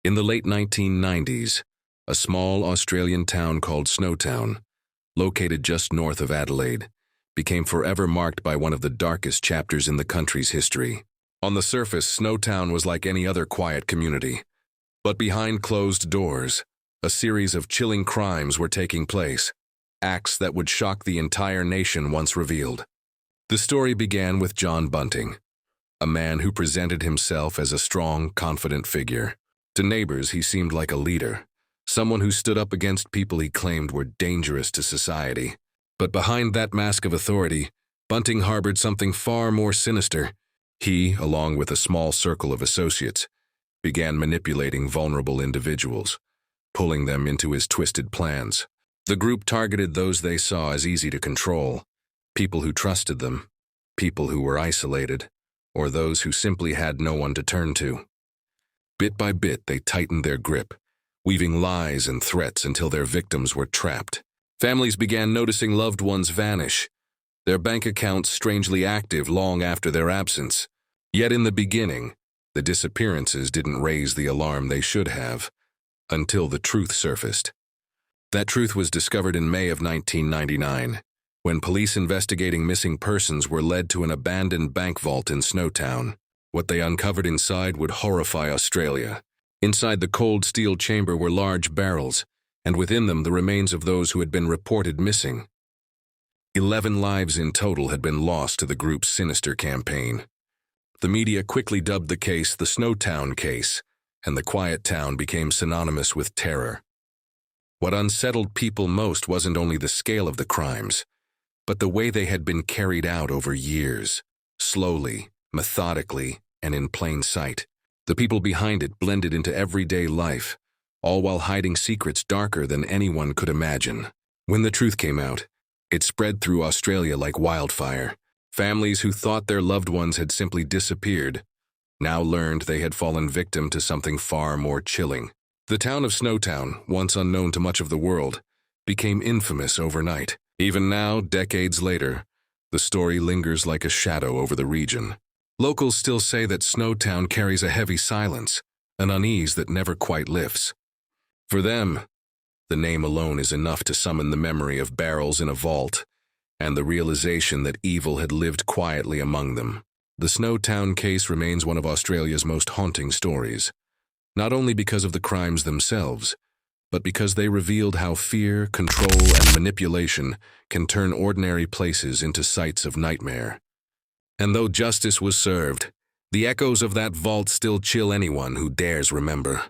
In the late 1990s, a small Australian town called Snowtown, located just north of Adelaide, became forever marked by one of the darkest chapters in the country's history. On the surface, Snowtown was like any other quiet community, but behind closed doors, a series of chilling crimes were taking place, acts that would shock the entire nation once revealed. The story began with John Bunting, a man who presented himself as a strong, confident figure. To neighbors, he seemed like a leader, someone who stood up against people he claimed were dangerous to society. But behind that mask of authority, Bunting harbored something far more sinister. He, along with a small circle of associates, began manipulating vulnerable individuals, pulling them into his twisted plans. The group targeted those they saw as easy to control, people who trusted them, people who were isolated, or those who simply had no one to turn to. Bit by bit, they tightened their grip, weaving lies and threats until their victims were trapped. Families began noticing loved ones vanish, their bank accounts strangely active long after their absence. Yet in the beginning, the disappearances didn't raise the alarm they should have, until the truth surfaced. That truth was discovered in May of 1999, when police investigating missing persons were led to an abandoned bank vault in Snowtown. What they uncovered inside would horrify Australia. Inside the cold steel chamber were large barrels, and within them the remains of those who had been reported missing. 11 lives in total had been lost to the group's sinister campaign. The media quickly dubbed the case the Snowtown case, and the quiet town became synonymous with terror. What unsettled people most wasn't only the scale of the crimes, but the way they had been carried out over years, slowly, methodically, and in plain sight. The people behind it blended into everyday life, all while hiding secrets darker than anyone could imagine. When the truth came out, it spread through Australia like wildfire. Families who thought their loved ones had simply disappeared now learned they had fallen victim to something far more chilling. The town of Snowtown, once unknown to much of the world, became infamous overnight. Even now, decades later, the story lingers like a shadow over the region. Locals still say that Snowtown carries a heavy silence, an unease that never quite lifts. For them, the name alone is enough to summon the memory of barrels in a vault and the realization that evil had lived quietly among them. The Snowtown case remains one of Australia's most haunting stories, not only because of the crimes themselves, but because they revealed how fear, control, and manipulation can turn ordinary places into sites of nightmare. And though justice was served, the echoes of that vault still chill anyone who dares remember.